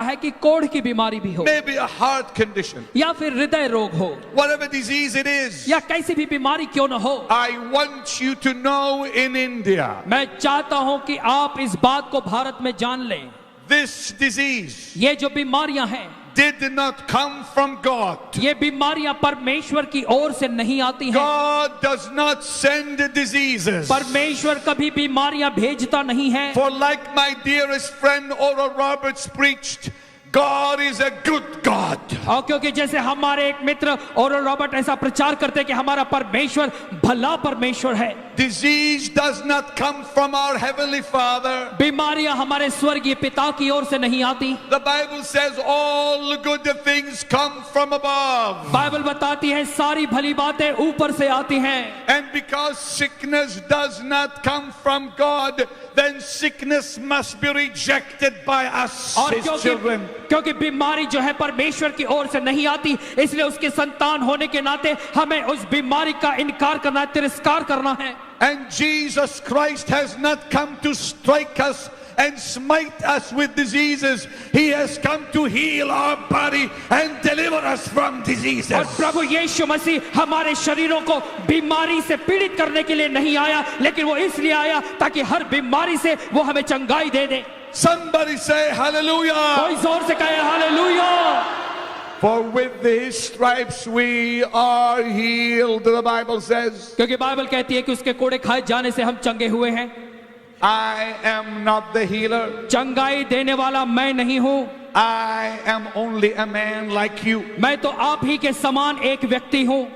है कि कोढ़ की बीमारी भी हो, maybe a heart condition, या फिर हृदय रोग हो, whatever disease it is, या कैसी भी बीमारी क्यों न हो, I want you to know in India, मैं चाहता हूं कि आप इस बात को भारत में जान लें, this disease ये जो बीमारियां हैं did not come from God. ये बीमारियां परमेश्वर की ओर से नहीं आती हैं। God does not send diseases. परमेश्वर कभी बीमारियां भेजता नहीं है। For like my dearest friend Oral Roberts preached, God is a good God. और क्योंकि जैसे हमारे एक मित्र ओरल रॉबर्ट ऐसा प्रचार करते हैं कि हमारा परमेश्वर भला परमेश्वर है। Disease does not come from our heavenly Father. बीमारियां हमारे स्वर्गीय पिता की ओर से नहीं आती। The Bible says all good things come from above. Bible बताती है सारी भली बातें ऊपर से आती हैं। And because sickness does not come from God, then sickness must be rejected by us, और His children. क्योंकि बीमारी जो है परमेश्वर की ओर से नहीं आती, इसलिए उसके संतान होने के नाते हमें उस बीमारी का इनकार करना, तिरस्कार करना है। And Jesus Christ has not come to strike us and smite us with diseases. He has come to heal our body and deliver us from diseases. और प्रभु यीशु मसीह हमारे शरीरों को बीमारी से पीड़ित करने के लिए नहीं आया, लेकिन वो इसलिए आया ताकि हर बीमारी से वो हमें चंगाई दे दे। Somebody say hallelujah. कोई जोर से कहे hallelujah. For with His stripes we are healed, the Bible says. क्योंकि बाइबल कहती है कि उसके कोड़े खाए जाने से हम चंगे हुए हैं। I am not the healer. चंगाई देने वाला मैं नहीं हूँ, I am only a man like you. मैं तो आप ही के समान एक व्यक्ति हूँ।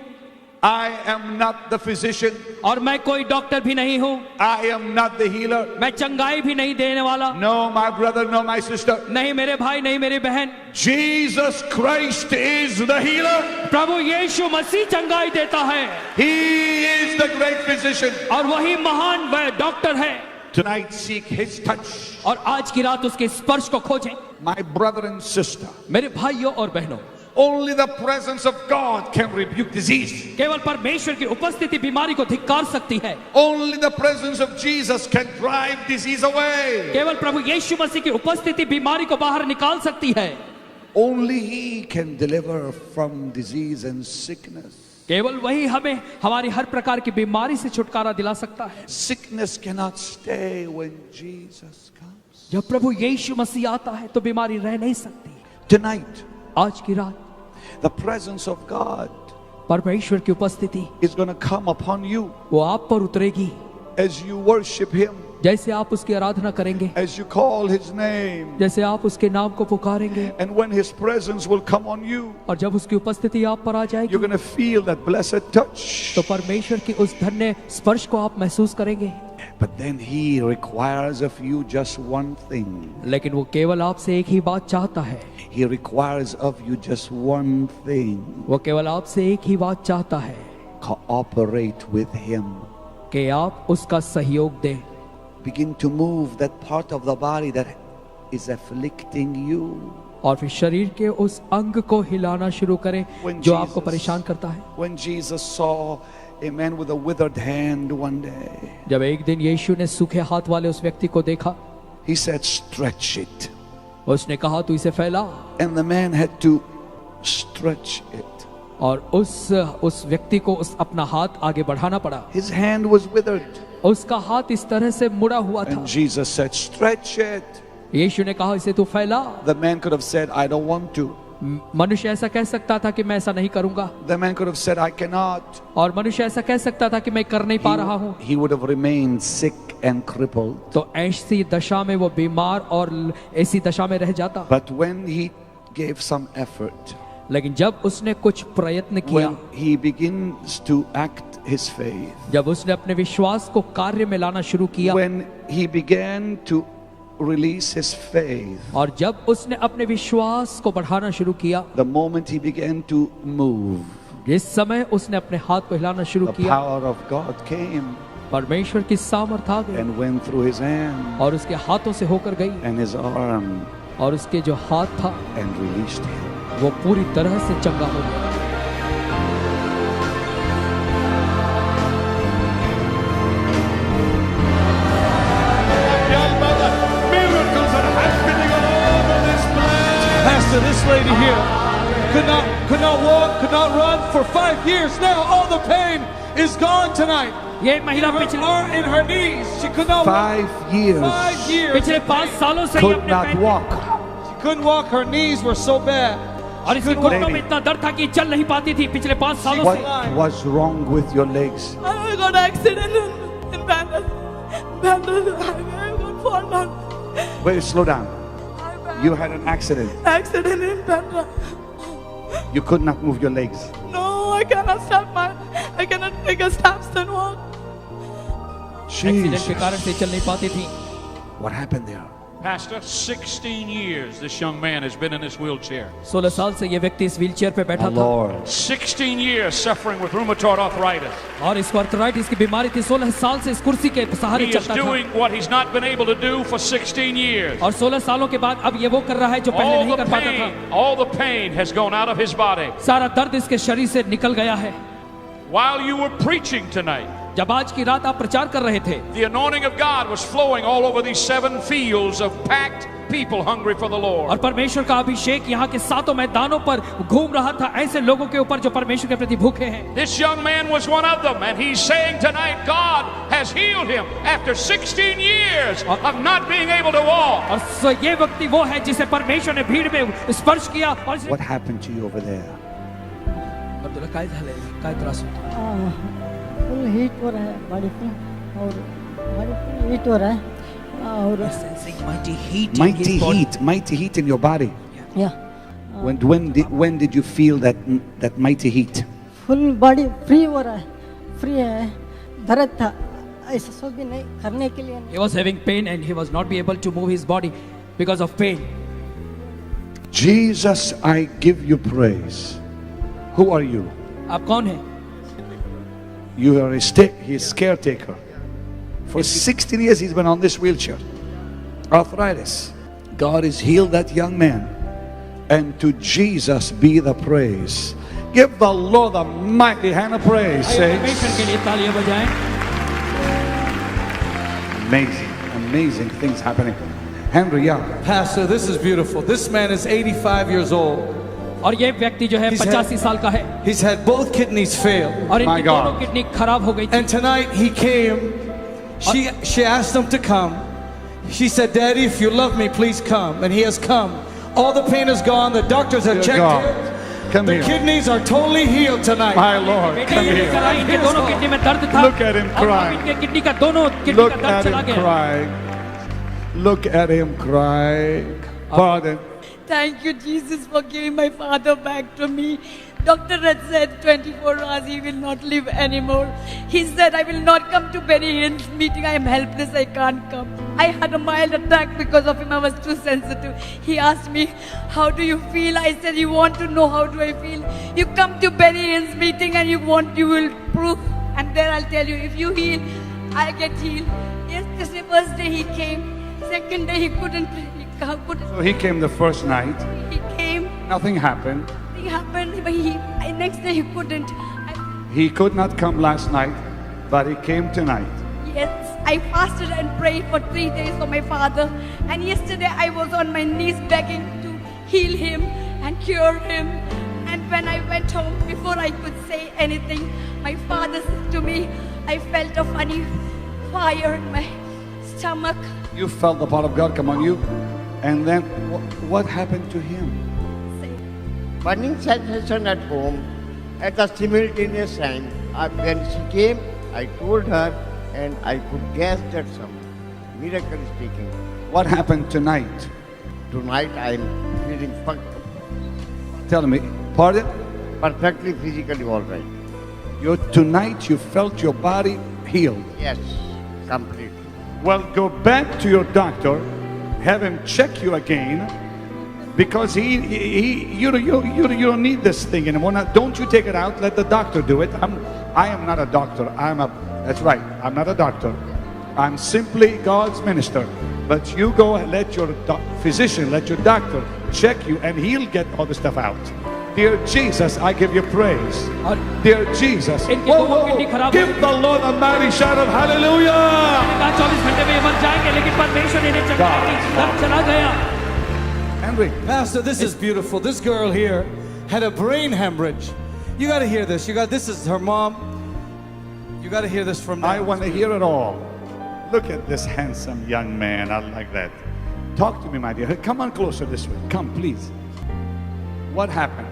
I am not the physician. और मैं कोई डॉक्टर भी नहीं हूँ, I am not the healer. मैं चंगाई भी नहीं देने वाला। No, my brother, no, my sister. नहीं मेरे भाई, नहीं मेरी बहन, Jesus Christ is the healer. प्रभु यीशु मसीह चंगाई देता है। He is the great physician. और वही महान वह डॉक्टर है। Tonight seek His touch. और आज की रात उसके स्पर्श को खोजें। My brother and sister, मेरे भाइयों और बहनों, only the presence of God can rebuke disease. केवल परमेश्वर की उपस्थिति बीमारी को धिक्कार सकती है। Only the presence of Jesus can drive disease away. केवल प्रभु यीशु मसीह की उपस्थिति बीमारी को बाहर निकाल सकती है। Only He can deliver from disease and sickness. केवल वही हमें हमारी हर प्रकार की बीमारी से छुटकारा दिला सकता है। Sickness cannot stay when Jesus comes. जब प्रभु यीशु मसीह आता है तो बीमारी रह नहीं सकती। Tonight, आज की रात the presence of God परमेश्वर की उपस्थिति is going to come upon you वो आप पर उतरेगी। as you worship Him, जैसे आप उसकी आराधना करेंगे, as you call His name, जैसे आप उसके नाम को पुकारेंगे, and when His presence will come on you, और जब उसकी उपस्थिति आप पर आ जाएगी you're going to feel that blessed touch. तो परमेश्वर की उस धन्य स्पर्श को आप महसूस करेंगे। But then He requires of you just one thing. लेकिन वो केवल आपसे एक ही बात चाहता है। He requires of you just one thing. वो केवल आपसे एक ही बात चाहता है Cooperate with Him. कि आप उसका सहयोग दें। Begin to move that part of the body that is afflicting you. और फिर शरीर के उस अंग को हिलाना शुरू करें जो आपको परेशान करता है। When Jesus saw a man with a withered hand one day, जब एक दिन यीशु ने सूखे हाथ वाले उस व्यक्ति को देखा, He said, stretch it. उसने कहा तू इसे फैला, And the man had to stretch it. और उस व्यक्ति को उस अपना हाथ आगे बढ़ाना पड़ा। His hand was withered. उसका हाथ इस तरह से मुड़ा हुआ था। And Jesus said, stretch it. यीशु ने कहा इसे तू फैला। The man could have said, I don't want to. मनुष्य ऐसा कह सकता था कि मैं ऐसा नहीं करूंगा। The man could have said, I cannot. और मनुष्य ऐसा कह सकता था कि मैं कर नहीं पा रहा हूँ। He would have remained sick and crippled. तो ऐसी दशा में वो बीमार और ऐसी दशा में रह जाता। But when he gave some effort, लेकिन जब उसने कुछ प्रयत्न किया, when he begins to act his faith, जब उसने अपने विश्वास को कार्य में लाना शुरू किया, when he began to release his faith, और जब उसने अपने विश्वास को बढ़ाना शुरू किया, the moment he began to move, जिस समय उसने अपने हाथ को हिलाना शुरू the किया, power of God came परमेश्वर की सामर्थ आ गई and went through his hand और उसके हाथों से होकर गई, and his arm और उसके जो हाथ था and released him. वो पूरी तरह से चंगा हो गया। Miracles are happening all over this place. be healed. Could not walk, could not run for 5 years. Now all the pain is gone tonight. ये महिला Her पिछले arm in her knees. She could not walk. 5 years. 5 years. पिछले 5 सालों से ये Could अपने not पैर- walk. She couldn't walk. Her knees were so bad. और इसके घुटनों में इतना दर्द था कि चल नहीं पाती थी पिछले 5 सालों What से। was wrong with your legs? I got accident in Bandar. I got fall down. Wait, slow down. You had an accident. Accident in Bandar. You could not move your legs. No, I cannot take a steps and walk. Accident के कारण से Jesus. चल नहीं पाती थी। What happened there? Pastor, 16 years this young man has been in this wheelchair. 16 साल से ये व्यक्ति इस व्हीलचेयर पे बैठा Oh, था Lord. 16 years suffering with rheumatoid arthritis. और इसको आर्थराइटिस की बीमारी थी। 16 साल से इस कुर्सी के सहारे He is चलता था doing what he's not been able to do for 16 years. और 16 सालों के बाद अब ये वो कर रहा है जो पहले नहीं कर पाता था। All the pain has gone out of his body. सारा दर्द इसके शरीर से निकल गया है। While you were preaching tonight, जब आज की रात आप प्रचार कर रहे थे, the anointing of God was flowing all over these 7 fields of packed people hungry for the और Lord. परमेश्वर का अभिषेक यहाँ के 7 मैदानों पर घूम रहा था ऐसे लोगों के ऊपर जो परमेश्वर के प्रति भूखे हैं। This young man was one of them, and he's saying tonight God has healed him after 16 years of not being able to walk. और ये व्यक्ति वो है जिसे परमेश्वर ने भीड़ में स्पर्श किया और What happened to you over there? और तुला काय झालंय? काय त्रास होतो? फुल हीट हो रहा है बॉडी पे और बॉडी फुल हीट हो रहा है और Mighty heat in your body. या When did you feel that mighty heat? Full body free हो रहा है, फ्री है। दर्द था, ऐसा सब भी नहीं करने के लिए He was having pain and he was not be able to move his body because of pain. Jesus, I give you praise. Who are you? आप कौन हैं? You are his caretaker. For 16 years he's been on this wheelchair. Arthritis. God has healed that young man. And to Jesus be the praise. Give the Lord a mighty hand of praise. परमेश्वर Saints. के लिए तालियां बजाएं। Amazing things happening. Henry, yeah. Pastor, this is beautiful. This man is 85 years old. और ये व्यक्ति जो है He's 85 साल का है He's had both kidneys fail. और My इनकी God. दोनों किडनी खराब हो गई थी। And tonight he came. She asked him to come. She said, Daddy, if you love me, please come. And he has come. All the pain is gone. The doctors have Dear checked God, it. come The here. kidneys are totally healed tonight. My Lord, बेटे come ये लेकर आई, here. इनके दोनों kidney में दर्द था। Look at him और अब crying. इनके किडनी का दोनों किडनी Look का दर्द at चला him गया। crying. Look at him crying. Pardon. Thank you, Jesus, for giving my father back to me. Doctor had said 24 hours he will not live anymore. He said, I will not come to Benny Hinn's meeting. I am helpless. I can't come. I had a mild attack because of him. I was too sensitive. He asked me, how do you feel? I said, you want to know how do I feel? You come to Benny Hinn's meeting and you will prove. And there I'll tell you, if you heal, I get healed. Yes, this is the first day he came. Second day he couldn't. So he came the first night. He came. Nothing happened. Nothing happened, but next day he couldn't. He could not come last night, but he came tonight. Yes, I fasted and prayed for 3 days for my father. And yesterday I was on my knees begging to heal him and cure him. And when I went home, before I could say anything, my father said to me, I felt a funny fire in my stomach. You felt the power of God come on you. And then what happened to him? Burning sensation at home at the simultaneous time. When she came, I told her and I could guess that some miracle is taking. What happened tonight? Tonight I am feeling Tell me. Pardon? perfectly physically all right. Tonight you felt your body healed. Yes, completely. Well, go back to your doctor, have him check you again, because you don't need this thing anymore. Now, don't you take it out. Let the doctor do it. I am not a doctor. That's right. I'm not a doctor. I'm simply God's minister. But you go and let your physician, let your doctor check you, and he'll get all the stuff out. Dear Jesus, I give you praise. Dear Jesus, इनकी दोनों kidney खराब give the Lord a mighty shout of hallelujah. 24 घंटे में ये मर जाएंगे लेकिन परमेश्वर ने इन्हें चंगाई दी, दर्द चला गया। Henry. Pastor, this is beautiful. This girl here had a brain hemorrhage. You got to hear this. This is her mom. You got to hear this from them. I want to hear it all. Look at this handsome young man. I like that. Talk to me, my dear. Come on closer this way. Come, please. What happened?